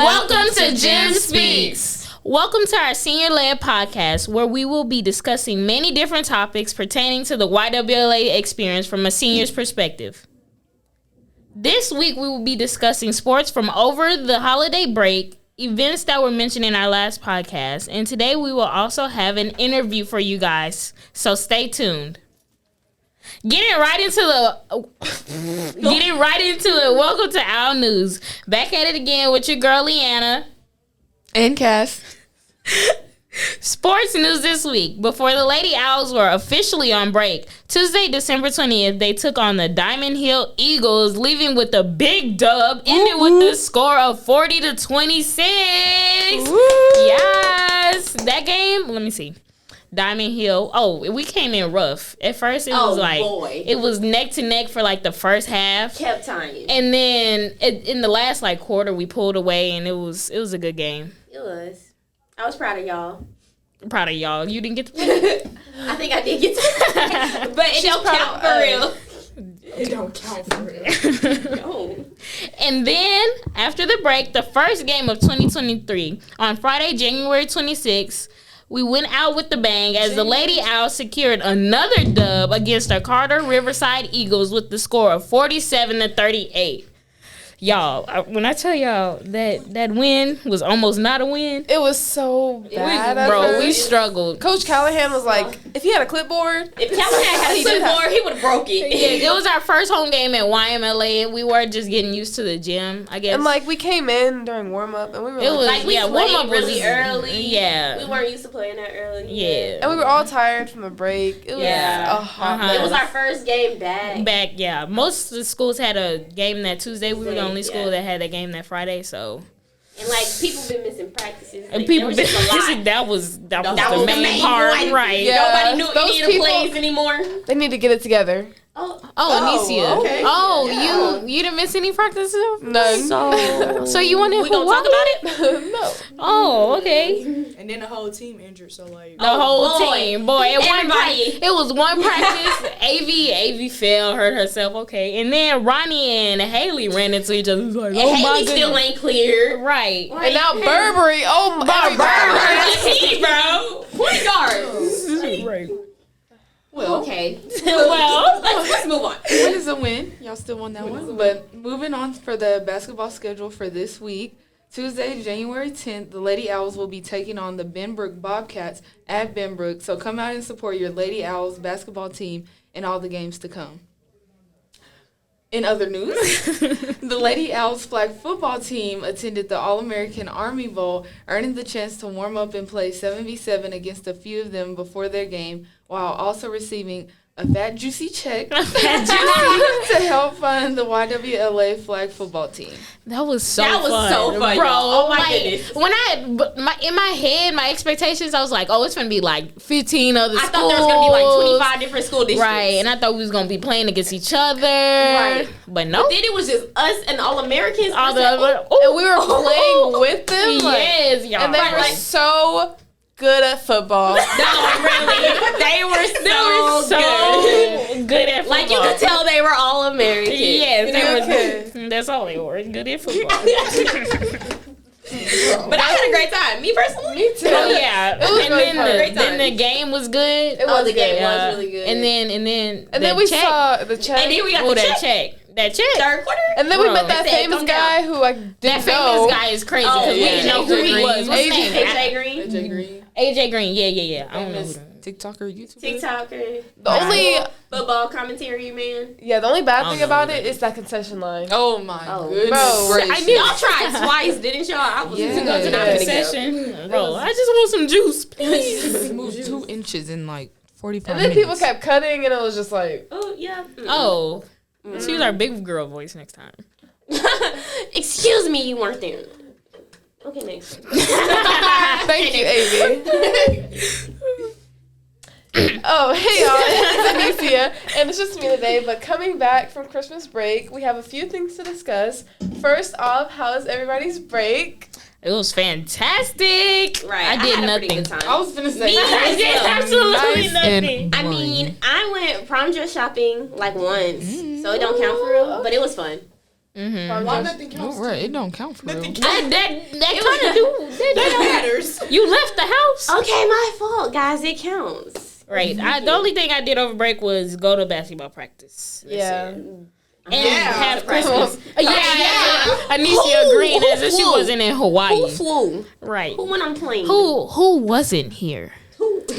Welcome to Jim Speaks. Welcome to our senior-led podcast, where we will be discussing many different topics pertaining to the YWLA experience from a senior's perspective. This week, we will be discussing sports from over the holiday break, events that were mentioned in our last podcast, and today we will also have an interview for you guys, so stay tuned. Getting right into it. Welcome to Owl News. Back at it again with your girl Leanna and Cass. Sports news this week. Before the Lady Owls were officially on break, Tuesday, December 20th, they took on the Diamond Hill Eagles, leaving with a big dub, ending with the score of 40-26. Yes, that game. Let me see. Diamond Hill. Oh, we came in rough. At first, it was it was neck to neck for like the first half. Kept tying. And then in the last like quarter, we pulled away, and it was a good game. It was. I was proud of y'all. Proud of y'all. You didn't get to play. I think I did get to play, but it don't count for real. It don't count for real. No. And then after the break, the first game of 2023 on Friday, January 26th. We went out with the bang as the Lady Owls secured another dub against the Carter Riverside Eagles with the score of 47-38. Y'all, when I tell y'all that win was almost not a win. It was so bad. We struggled. Coach Callahan was like, if he had a clipboard. If Callahan had a clipboard, he would have broke it. Yeah, it was our first home game at YWLA, and we were just getting used to the gym, I guess. And like we came in during warm up, and we were warm up really early. Yeah, we weren't used to playing that early. Yeah, and we were all tired from the break. It was a hot mess. It was our first game back. Yeah. Most of the schools had a game that Tuesday. We were the only school that had a game that Friday. So, and like people been missing practices. And people been missing. That was the main part, right? Yeah. Nobody knew any of the plays anymore. They need to get it together. Anicia. Okay. You didn't miss any practices? No. So you want to talk about it? No. Oh, okay. And then the whole team injured, so like the whole team, boy. Everybody. It was one practice. AV fell, hurt herself. Okay, and then Ronnie and Haley ran into each other. It was like, and Haley still ain't clear, right? And now Burberry. Oh my Burberry, bro. Point guard. Right. well, okay. Let's move on. Win is a win. Y'all still won that one. But moving on for the basketball schedule for this week, Tuesday, January 10th, the Lady Owls will be taking on the Benbrook Bobcats at Benbrook. So come out and support your Lady Owls basketball team in all the games to come. In other news, the Lady Owls flag football team attended the All-American Army Bowl, earning the chance to warm up and play 7v7 against a few of them before their game, while also receiving a fat, juicy check to help fund the YWLA flag football team. That was so fun, bro. Oh my goodness. When in my head, my expectations, I was like, oh, it's gonna be like 15 other schools. I thought there was gonna be like 25 different school districts. Right, and I thought we was gonna be playing against each other. Right. But no. But then it was just us and all Americans. All the and we were playing with them. Yes, y'all. And they were so good at football. No, really. They were so good at football. Like, you could tell they were all American. Yes, they were. That's all they were. Good at football. But I had a great time. Me personally. Me too. Oh, yeah. It was And then the game was good. The game was really good. And then we saw the check. And then we got that check. That check. Third quarter. And then we met that famous guy who I didn't That know. famous guy is crazy because we didn't know who he was. What's his name? AJ Green. AJ Green. Yeah. I don't know. TikToker, YouTuber. TikToker. The only football commentary man. Yeah, the only bad thing about it is that concession line. Oh my goodness. Bro, y'all tried twice, didn't y'all? I was to go to the concession. Bro, I just want some juice, please. Moved 2 inches in like 45 and then minutes. people kept cutting, and it was just like, oh yeah. Oh, let's use our big girl voice next time. Excuse me, you weren't there. Okay, next. Thank you, Amy. Oh, hey y'all, it's Anicia, and it's just me today, but coming back from Christmas break, we have a few things to discuss. First off, how was everybody's break? It was fantastic. Right. I did had nothing. A pretty good time. I was gonna say I did absolutely nothing. I mean, I went prom dress shopping like once, so it don't count for real, but it was fun. Mm-hmm. Prom Nothing dress. counts. Right, it don't count for real. Nothing That counts. kind of do. That matters. You left the house. Okay, my fault, guys. It counts. Right. The only thing I did over break was go to basketball practice. That's Yeah. it. And Yeah. have Christmas. Yeah. Anicia agreeing as if she wasn't in Hawaii. Who flew? Right. Who went on plane? Who wasn't here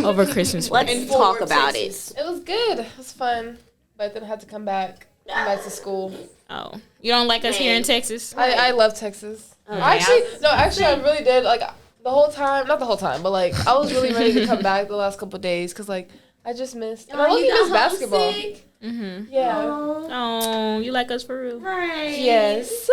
over Christmas break? Let's talk about it. It was good. It was fun. But then I had to come back to school. Oh, you don't like us here in Texas? I love Texas. Okay. Actually, I really did. Like, the whole time, not the whole time, but, like, I was really ready to come back the last couple of days because, like, I just missed. And I Oh, really you missed got basketball. homesick? Mm-hmm. Yeah. Oh, you like us for real? Right. Yes.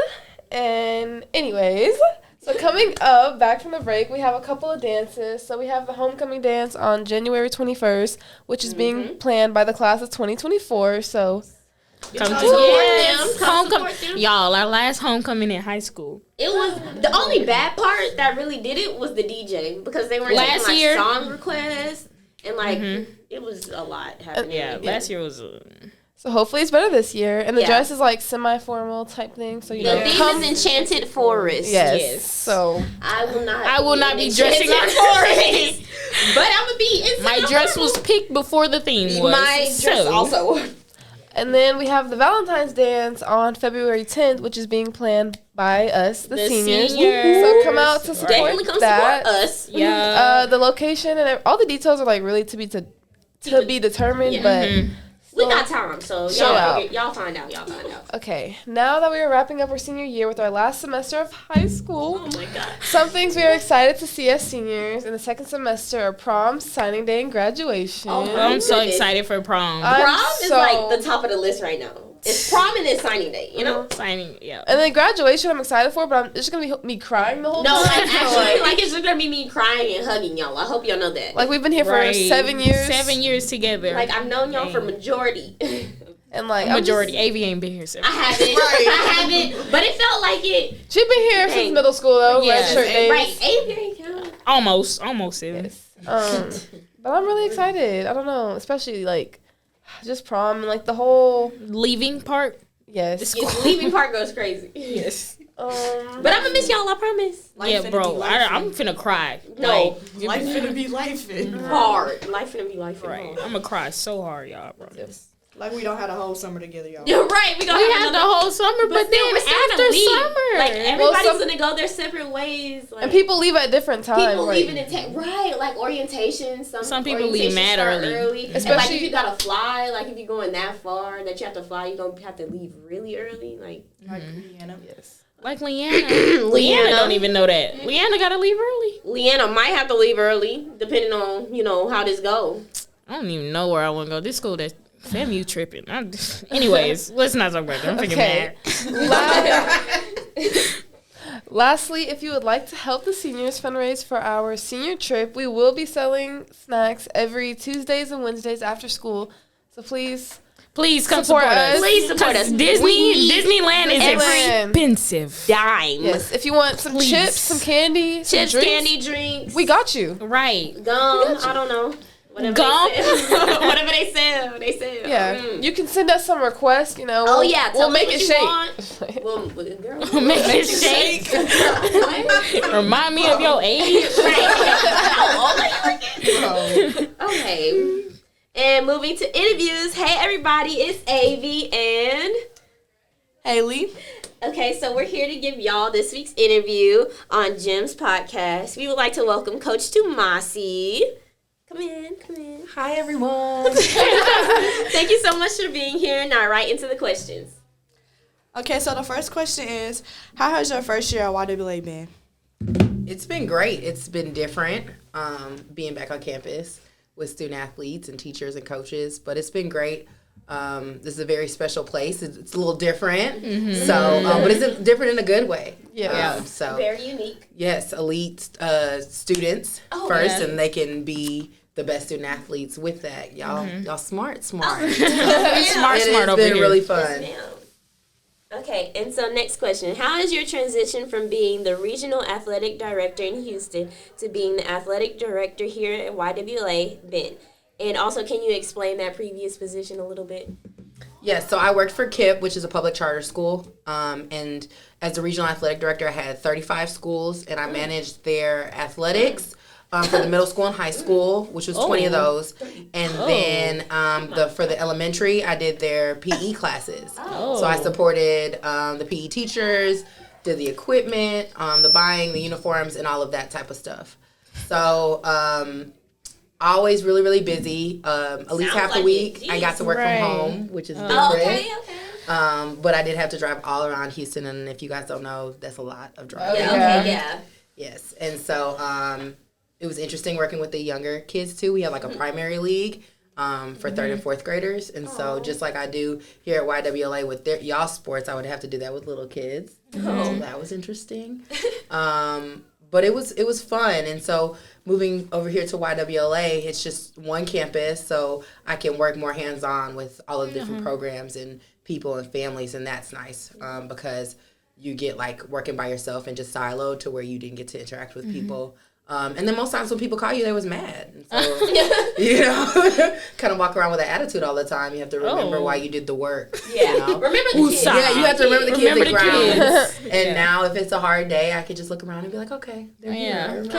And anyways, so coming up, back from the break, we have a couple of dances. So we have the homecoming dance on January 21st, which is being planned by the class of 2024. So Come to Yes. Come homecoming. support them. Y'all, our last homecoming in high school. It was the only bad part that really did it was the DJ because they were Last taking, like, year? song requests and like it was a lot happening. Yeah, last year was. so hopefully it's better this year. And the Yeah. dress is like semi-formal type thing. So, you The know. theme is Enchanted Forest. Yes. Yes. So I will not be in dressing Enchanted up Forest, but I'm gonna be in My dress was picked before the theme was. my dress so. also. and then we have the Valentine's dance on February 10th, which is being planned by us, the seniors. So come out to support Definitely come that. support us. Yeah. The location and all the details are like really to be determined, Yeah. but We got time, so Show out. y'all find out. Y'all find out. okay. Now that we are wrapping up our senior year with our last semester of high school, Oh my god. some things we are excited to see as seniors in the second semester are prom, signing day, and graduation. Oh, I'm so goodness. excited for prom. I'm Prom is so- like the top of the list right now. It's prom and it's signing day, you know? Signing, yeah. And then graduation, I'm excited for, but it's just gonna be me crying the whole No, time. like So, actually, like it's just gonna be me crying and hugging y'all. I hope y'all know that. like we've been here for Right. 7 years. 7 years together. Like I've known y'all for Dang. majority. and like majority. AV ain't been here 7 I haven't, but it felt like it. She's been here since Dang. middle school though. Yeah. Red shirt days. Right, aviary count. Almost 7. But I'm really excited. I don't know, especially like just prom and like the whole Leaving part. yes. Yes, leaving part goes crazy. Yes. But I'm gonna miss y'all. I promise. Life Yeah, finna bro. be I'm finna cry. No, Life finna be life and hard. Life finna be life. Right. I'm gonna cry so hard, y'all, bro. like we don't have a whole summer together, y'all. You're right. We gonna We have had the another. whole summer, but then we're still after gonna leave. summer, Like everybody's some- gonna go their separate ways. Like, And people leave at different times. people like, leaving in right, like orientation. Some people leave orientations mad start early. and like Especially- if you gotta fly, like if you're going that far that you have to fly, you gonna have to leave really early. Like Like Rihanna. yes. like Leanna. Leanna don't even know that. Leanna gotta leave early. Leanna might have to leave early, depending on how this go. I don't even know where I want to go. This school that FAMU tripping. Anyways, let's not talk about that. I'm freaking Okay. mad. Lastly, if you would like to help the seniors fundraise for our senior trip, we will be selling snacks every Tuesdays and Wednesdays after school. So please Please come Support support us. us. Please support us. Disneyland is Disneyland. expensive. Dime. yes, if you want some Please. chips, some candy, some Chips, drinks, candy, drinks. we got you. Right. Gum. I don't know. Whatever Gum? They sell. Whatever they sell. They sell. Yeah, Mm. you can send us some requests. You know. Oh yeah. we'll Tell make me it what you shake. want. Well, girl. Make it shake. Remind me of your age. Okay. And moving to interviews. Hey everybody, it's Avi and Haley. okay, so we're here to give y'all this week's interview on Jim's podcast. We would like to welcome Coach Twumasi. Come in. Hi everyone. Thank you so much for being here. Now right into the questions. Okay, so the first question is, how has your first year at YWLA been? It's been great. It's been different being back on campus with student athletes and teachers and coaches, but it's been great. This is a very special place. It's a little different, so but it's different in a good way. Yeah. So Very unique. yes, elite students Oh, first, yeah. and they can be the best student athletes with that. Y'all smart. Smart It has over been here. really fun. Ma'am. Okay, and so next question. How has your transition from being the regional athletic director in Houston to being the athletic director here at YWLA been? And also, can you explain that previous position a little bit? Yes, so I worked for KIPP, which is a public charter school. And as the regional athletic director, I had 35 schools, and I managed their athletics for the middle school and high school, which was 20 of those. And then for the elementary, I did their PE classes. So I supported the PE teachers, did the equipment, the buying, the uniforms, and all of that type of stuff. So always really, really busy. At least half the week, I got to work from home, which is different. Okay. But I did have to drive all around Houston, and if you guys don't know, that's a lot of driving. Yes, and so it was interesting working with the younger kids too. We have like a primary league for third and fourth graders, and so just like I do here at YWLA with y'all sports, I would have to do that with little kids. So that was interesting. But it was fun, and so moving over here to YWLA, it's just one campus, so I can work more hands-on with all of the different programs and people and families, and that's nice because you get like working by yourself and just siloed to where you didn't get to interact with people. And then most times when people call you, they was mad. And so, you know, kind of walk around with that attitude all the time. You have to remember why you did the work. Yeah. You know? Remember the kids. Yeah, you have to remember the kids and ground. Kids. And now if it's a hard day, I could just look around and be like, okay, they're here. Coach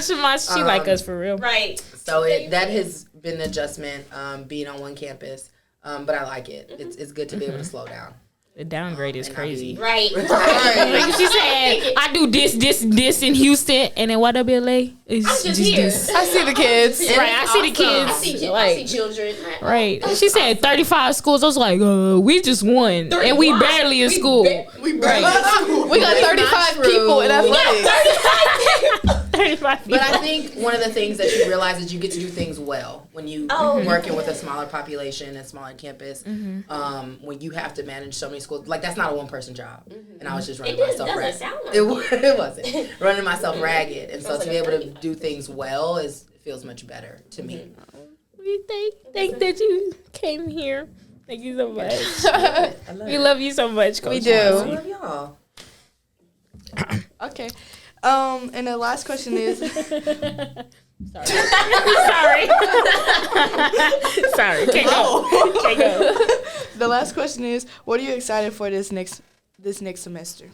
Twumasi, she like us for real. Right. So that has been an adjustment, being on one campus. But I like it. It's good to be able to slow down. The downgrade is crazy. Right. Like she said, I do this in Houston, and in YWLA, it's I'm just here. this. I see the kids. Right, I see the kids. I see children. Right. She said 35 schools. I was like, we just won. And we barely in school. We got 35 people in athletics. 35 people. But I think one of the things that you realize is you get to do things well when you working with a smaller population and smaller campus. When you have to manage so many schools, like that's not a one-person job. And I was just running myself ragged. It wasn't running myself ragged, and so to be able to do things well feels much better to me. We thank that you came here. Thank you so much. We love you so much, Coach. We do. I love y'all. Okay. And the last question is, Sorry. Can't go. the last question is, what are you excited for this next semester?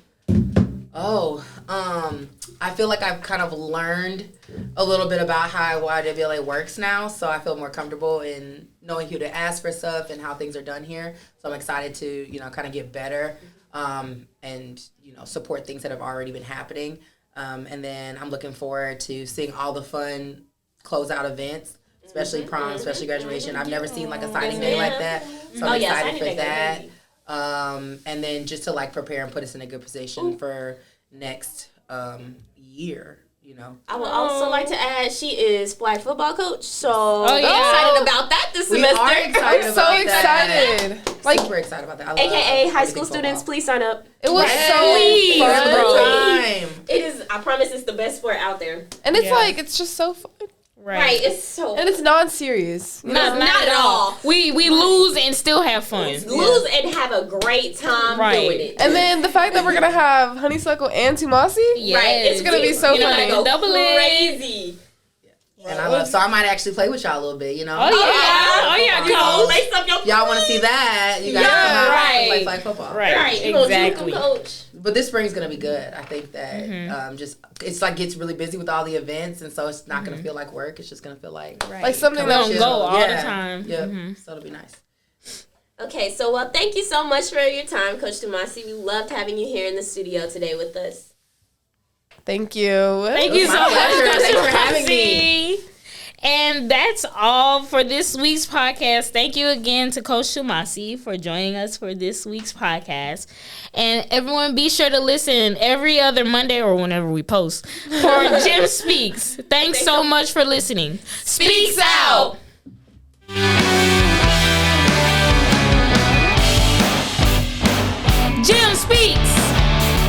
I feel like I've kind of learned a little bit about how YWLA works now, so I feel more comfortable in knowing who to ask for stuff and how things are done here. So I'm excited to, kind of get better and, support things that have already been happening. And then I'm looking forward to seeing all the fun closeout events, especially prom, especially graduation. I've never seen like a signing day like that, so I'm excited for that. And then just to like prepare and put us in a good position for next year. I would also like to add she is flag football coach, so I'm excited about that this semester. I'm so excited. Like super excited about that. AKA high school students, please sign up. It was so fun. It is. I promise, it's the best sport out there. And it's like it's just so fun. Right. It's so. And it's non-serious. Not at all. We lose and still have fun. Lose and have a great time doing it. And then the fact that we're gonna have Honeysuckle and Twumasi, it's gonna be so funny. Go double crazy. And I might actually play with y'all a little bit, Coach. Lace up your y'all want to see that? You guys come out and play flag football. Right. Exactly. Coach. But this spring's gonna be good. I think that it's like gets really busy with all the events, and so it's not gonna feel like work. It's just gonna feel like like something that that go all the time. Yep. So it'll be nice. Okay, so thank you so much for your time, Coach Twumasi. We loved having you here in the studio today with us. Thank you. Thank you so much. Thanks for having me. And that's all for this week's podcast. Thank you again to Coach Twumasi for joining us for this week's podcast. And everyone, be sure to listen every other Monday or whenever we post for Jim Speaks. Thanks so much for listening. Speaks out. Jim Speaks.